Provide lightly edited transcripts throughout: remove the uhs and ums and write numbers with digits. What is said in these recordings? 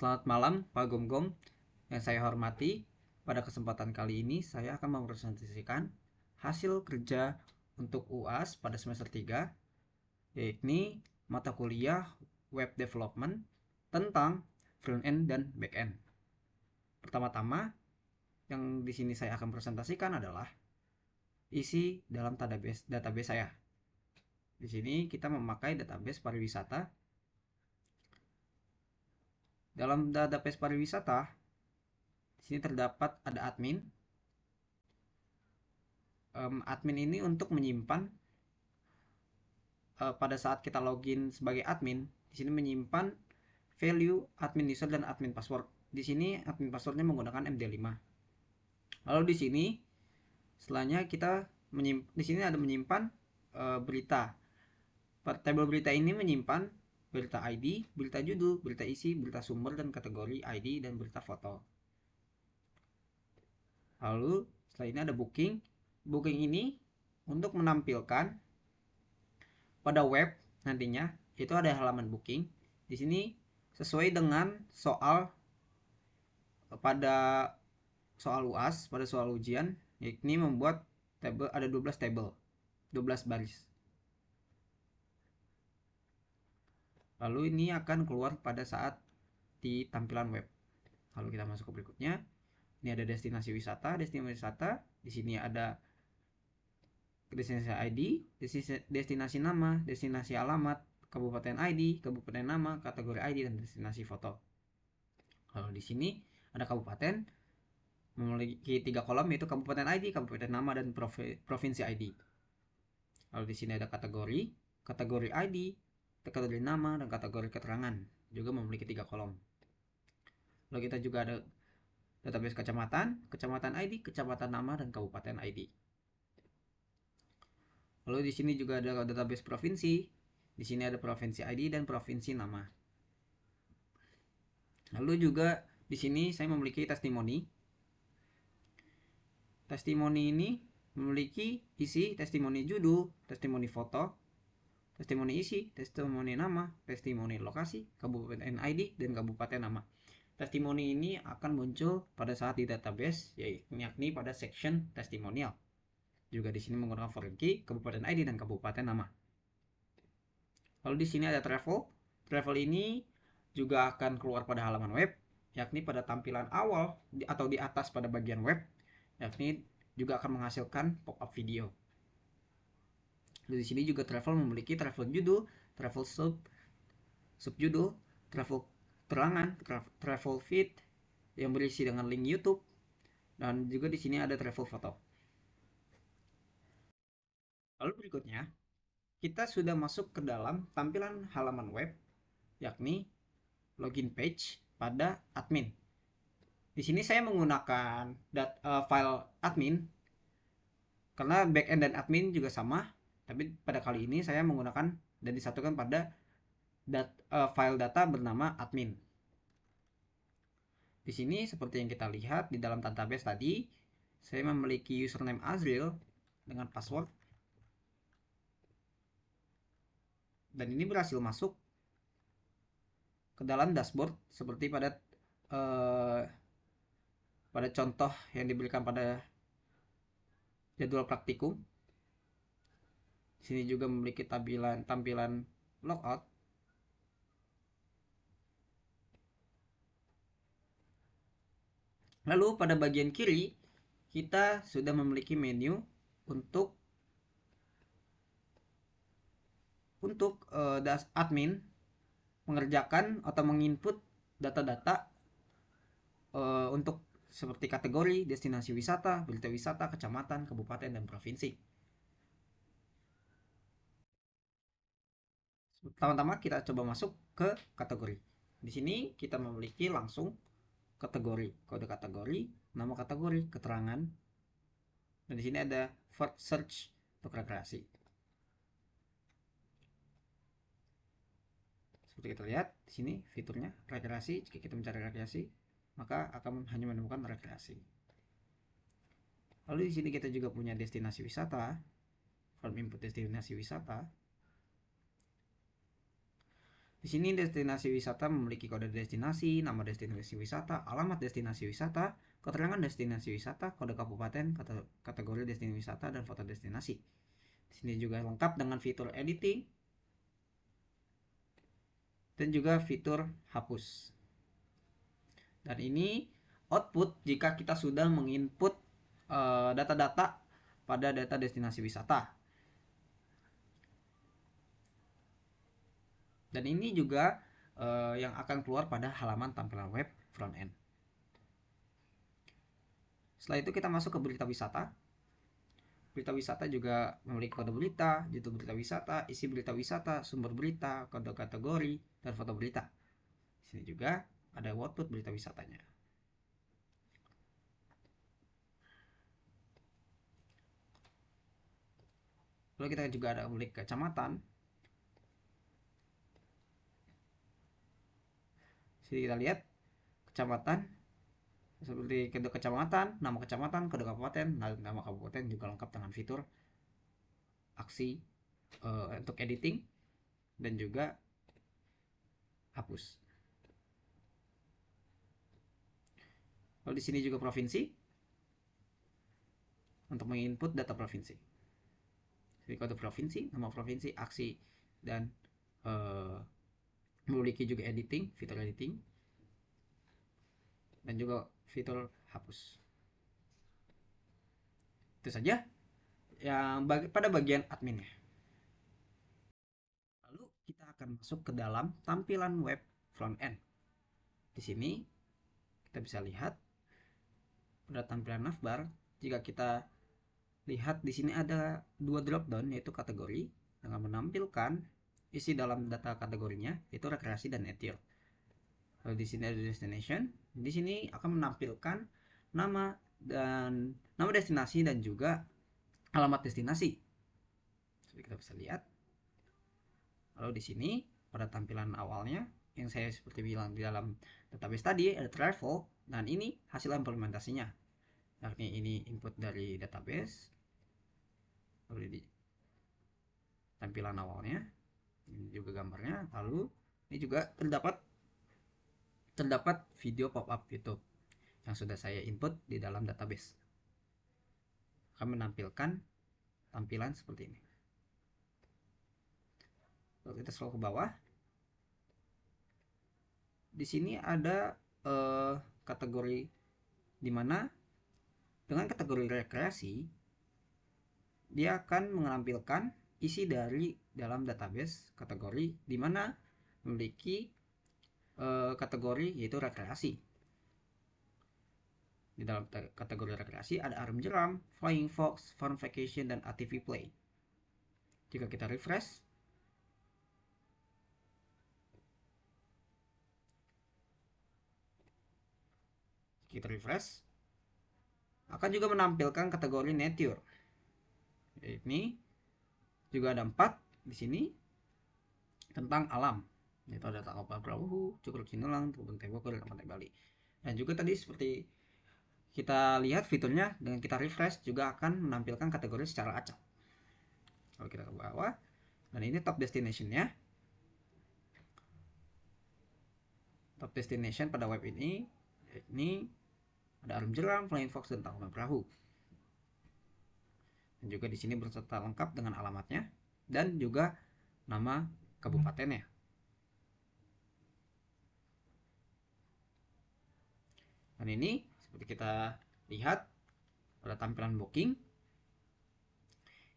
Selamat malam, Pak Gomgom yang saya hormati. Pada kesempatan kali ini saya akan mempresentasikan hasil kerja untuk UAS pada semester 3, yaitu mata kuliah Web Development tentang front end dan back end. Pertama-tama, yang di sini saya akan presentasikan adalah isi dalam database saya. Di sini kita memakai database pariwisata. Dalam database pariwisata, di sini terdapat ada admin. Admin ini untuk menyimpan pada saat kita login sebagai admin, di sini menyimpan value admin user dan admin password. Di sini admin passwordnya menggunakan MD5. Lalu di sini setelahnya kita di sini ada menyimpan berita. Tabel berita ini menyimpan berita ID, berita judul, berita isi, berita sumber dan kategori ID dan berita foto. Lalu setelah ini ada booking. Booking ini untuk menampilkan pada web nantinya itu ada halaman booking. Di sini sesuai dengan pada soal UAS, pada soal ujian, yakni membuat tabel, ada 12 tabel, 12 baris. Lalu ini akan keluar pada saat di tampilan web. Lalu kita masuk ke berikutnya. Ini ada destinasi wisata, di sini ada destinasi ID, destinasi nama, destinasi alamat, kabupaten ID, kabupaten nama, kategori ID dan destinasi foto. Lalu di sini ada kabupaten memiliki 3 kolom, yaitu kabupaten ID, kabupaten nama dan provinsi ID. Lalu di sini ada kategori ID, kategori nama dan kategori keterangan, juga memiliki 3 kolom. Lalu kita juga ada database kecamatan ID, kecamatan nama dan kabupaten ID. Lalu di sini juga ada database provinsi. Di sini ada provinsi ID dan provinsi nama. Lalu juga di sini saya memiliki testimoni. Testimoni ini memiliki isi testimoni judul, testimoni foto, testimoni isi, testimoni nama, testimoni lokasi, kabupaten ID dan kabupaten nama. Testimoni ini akan muncul pada saat di database, yakni pada section testimonial. Juga di sini menggunakan foreign key, kabupaten ID dan kabupaten nama. Lalu di sini ada travel. Travel ini juga akan keluar pada halaman web, yakni pada tampilan awal atau di atas pada bagian web, yakni juga akan menghasilkan pop-up video. Di sini juga travel memiliki travel judul, travel subjudul, travel terangan, travel feed yang berisi dengan link YouTube, dan juga di sini ada travel foto. Lalu berikutnya, kita sudah masuk ke dalam tampilan halaman web, yakni login page pada admin. Di sini saya menggunakan file admin karena backend dan admin juga sama, tapi pada kali ini saya menggunakan dan disatukan pada file data bernama admin. Di sini seperti yang kita lihat di dalam database tadi, saya memiliki username Azril dengan password, dan ini berhasil masuk ke dalam dashboard seperti pada contoh yang diberikan pada jadwal praktikum. Di sini juga memiliki tampilan logout. Lalu pada bagian kiri kita sudah memiliki menu untuk admin mengerjakan atau menginput data-data untuk seperti kategori, destinasi wisata, berita wisata, kecamatan, kabupaten, dan provinsi. Pertama-tama kita coba masuk ke kategori. Di sini kita memiliki langsung kategori, kode kategori, nama kategori, keterangan, dan di sini ada search untuk rekreasi. Seperti kita lihat di sini fiturnya rekreasi. Jika kita mencari rekreasi, maka akan hanya menemukan rekreasi. Lalu di sini kita juga punya destinasi wisata, form input destinasi wisata. Di sini destinasi wisata memiliki kode destinasi, nama destinasi wisata, alamat destinasi wisata, keterangan destinasi wisata, kode kabupaten, kategori destinasi wisata, dan foto destinasi. Di sini juga lengkap dengan fitur editing dan juga fitur hapus. Dan ini output jika kita sudah menginput data-data pada data destinasi wisata. Dan ini juga yang akan keluar pada halaman tampilan web front end. Setelah itu kita masuk ke berita wisata. Berita wisata juga memiliki kode berita, judul berita wisata, isi berita wisata, sumber berita, kode kategori, dan foto berita. Di sini juga ada output berita wisatanya. Lalu kita juga ada klik kecamatan. Sini kita lihat kecamatan seperti kode kecamatan, nama kecamatan, kode kabupaten. Nama kabupaten juga lengkap dengan fitur aksi untuk editing dan juga hapus. Lalu di sini juga provinsi untuk menginput data provinsi. Jadi kode provinsi, nama provinsi, aksi, dan memiliki juga editing, fitur editing, dan juga fitur hapus. Itu saja yang pada bagian adminnya. Lalu kita akan masuk ke dalam tampilan web front end. Di sini kita bisa lihat pada tampilan navbar, jika kita lihat di sini ada dua drop down yaitu kategori dengan menampilkan isi dalam data kategorinya yaitu rekreasi dan nature. Lalu di sini ada destination. Di sini akan menampilkan nama destinasi dan juga alamat destinasi. Jadi kita bisa lihat. Lalu di sini pada tampilan awalnya yang saya seperti bilang di dalam database tadi ada travel, dan ini hasil implementasinya. Yakni ini input dari database. Lalu di tampilan awalnya ini juga gambarnya. Lalu ini juga terdapat video pop-up YouTube yang sudah saya input di dalam database. Akan menampilkan tampilan seperti ini. Lalu kita scroll ke bawah. Di sini ada kategori di mana dengan kategori rekreasi dia akan menampilkan isi dari dalam database kategori di mana memiliki kategori yaitu rekreasi. Di dalam kategori rekreasi ada arem jeram, flying fox, fun vacation, dan ATV play. Jika kita refresh, akan juga menampilkan kategori nature. Ini juga ada 4 di sini tentang alam, yaitu ada Tangkuban Perahu, Curug Sinulang, Kebun Teh Bogor, dan Pantai Bali. Dan juga tadi seperti kita lihat fiturnya dengan kita refresh juga akan menampilkan kategori secara acak. Kalau kita ke bawah, dan ini top destinationnya. Top destination pada web ini ada arem jeram, flying fox, dan Tangkuban Perahu. Dan juga di sini berserta lengkap dengan alamatnya dan juga nama kabupatennya. Dan ini seperti kita lihat pada tampilan booking.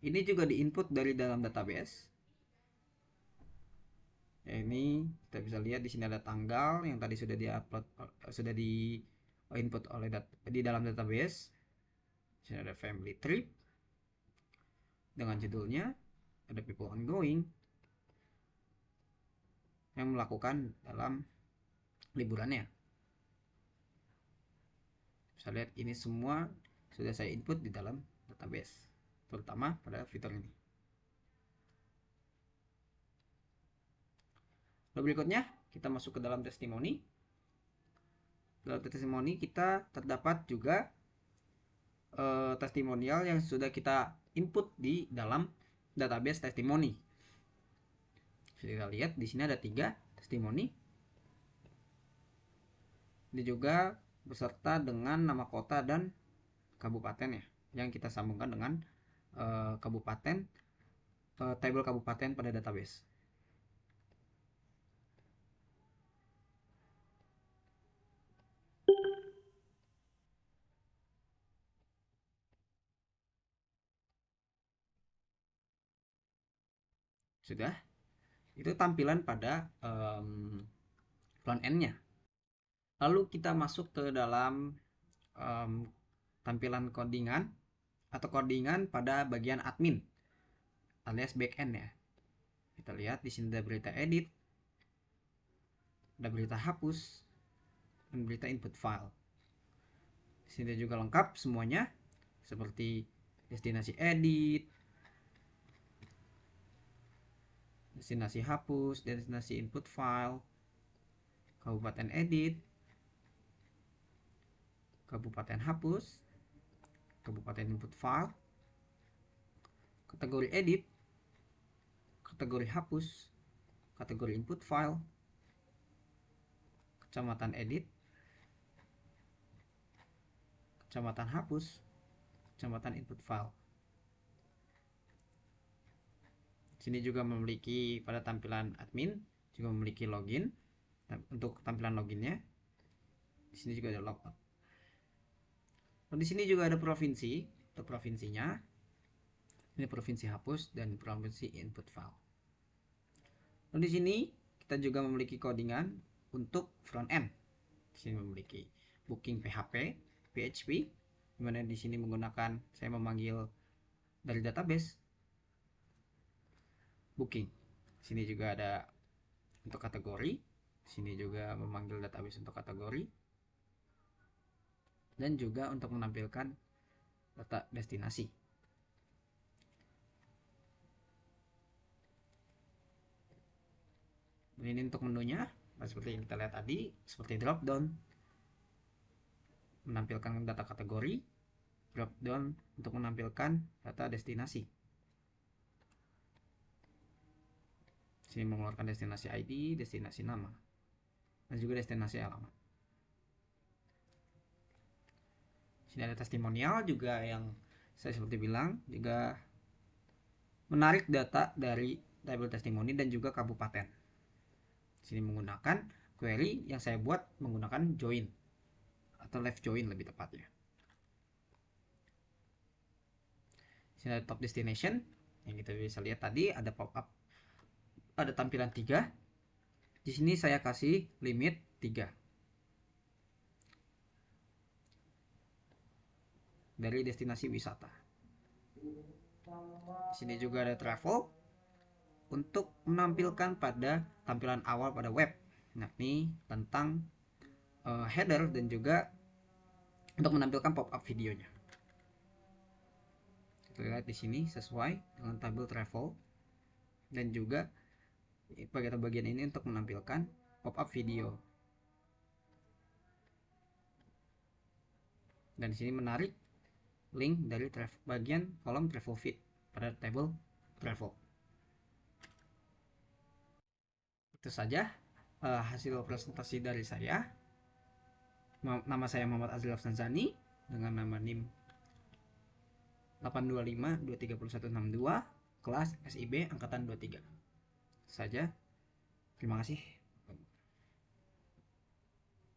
Ini juga diinput dari dalam database. Ya, ini kita bisa lihat di sini ada tanggal yang tadi sudah diupload, sudah di input oleh di dalam database. Di sini ada family trip dengan judulnya, ada people ongoing yang melakukan dalam liburannya. Bisa lihat ini semua sudah saya input di dalam database, terutama pada fitur ini. Lalu berikutnya kita masuk ke dalam testimoni. Dalam testimoni kita terdapat juga testimonial yang sudah kita input di dalam database testimoni. Kita lihat di sini ada 3 testimoni. Ini juga beserta dengan nama kota dan kabupaten ya, yang kita sambungkan dengan kabupaten, tabel kabupaten pada database. Sudah, itu tampilan pada front end-nya. Lalu kita masuk ke dalam tampilan codingan atau codingan pada bagian admin alias backend ya. Kita lihat di sini ada berita edit, ada berita hapus, dan berita input file. Di sini juga lengkap semuanya seperti destinasi edit, destinasi hapus, destinasi input file, kabupaten edit, kabupaten hapus, kabupaten input file, kategori edit, kategori hapus, kategori input file, kecamatan edit, kecamatan hapus, kecamatan input file. Sini juga memiliki pada tampilan admin juga memiliki login. Untuk tampilan loginnya di sini juga ada logout. Nah, di sini juga ada provinsi. Untuk provinsinya ini provinsi hapus dan provinsi input file. Nah, di sini kita juga memiliki codingan untuk front end. Di sini memiliki booking PHP, PHP, dimana di sini menggunakan saya memanggil dari database booking. Di sini juga ada untuk kategori. Di sini juga memanggil database untuk kategori dan juga untuk menampilkan data destinasi. Ini untuk menunya, seperti yang kita lihat tadi, seperti drop down, menampilkan data kategori, drop down untuk menampilkan data destinasi. Sini mengeluarkan destinasi ID, destinasi nama, dan juga destinasi alamat. Sini ada testimonial juga yang saya seperti bilang juga menarik data dari tabel testimoni dan juga kabupaten. Sini menggunakan query yang saya buat menggunakan join atau left join lebih tepatnya. Sini ada top destination yang kita bisa lihat tadi ada pop up, ada tampilan 3. Di sini saya kasih limit 3 dari destinasi wisata. Di sini juga ada travel untuk menampilkan pada tampilan awal pada web, yakni tentang header dan juga untuk menampilkan pop-up videonya. Kita lihat di sini sesuai dengan tabel travel dan juga bagian ini untuk menampilkan pop-up video. Dan di sini menarik link dari bagian kolom travel feed pada tabel travel. Itu saja hasil presentasi dari saya. Nama saya Muhammad Azril Afsanzani dengan nama NIM 825230162, kelas SIB angkatan 23. Saja. Terima kasih.